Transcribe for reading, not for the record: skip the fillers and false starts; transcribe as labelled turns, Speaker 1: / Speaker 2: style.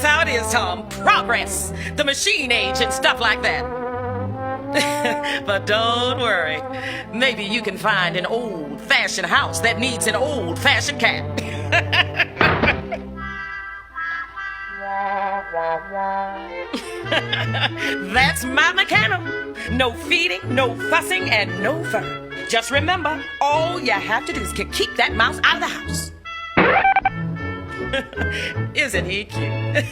Speaker 1: how it is, Tom. Progress, the machine age, and stuff like that. But don't worry. Maybe you can find an old-fashioned house that needs an old-fashioned cat. That's my mechanic. No feeding, no fussing, and no fur. Just remember, all you have to do is keep that mouse out of the house. Isn't he cute?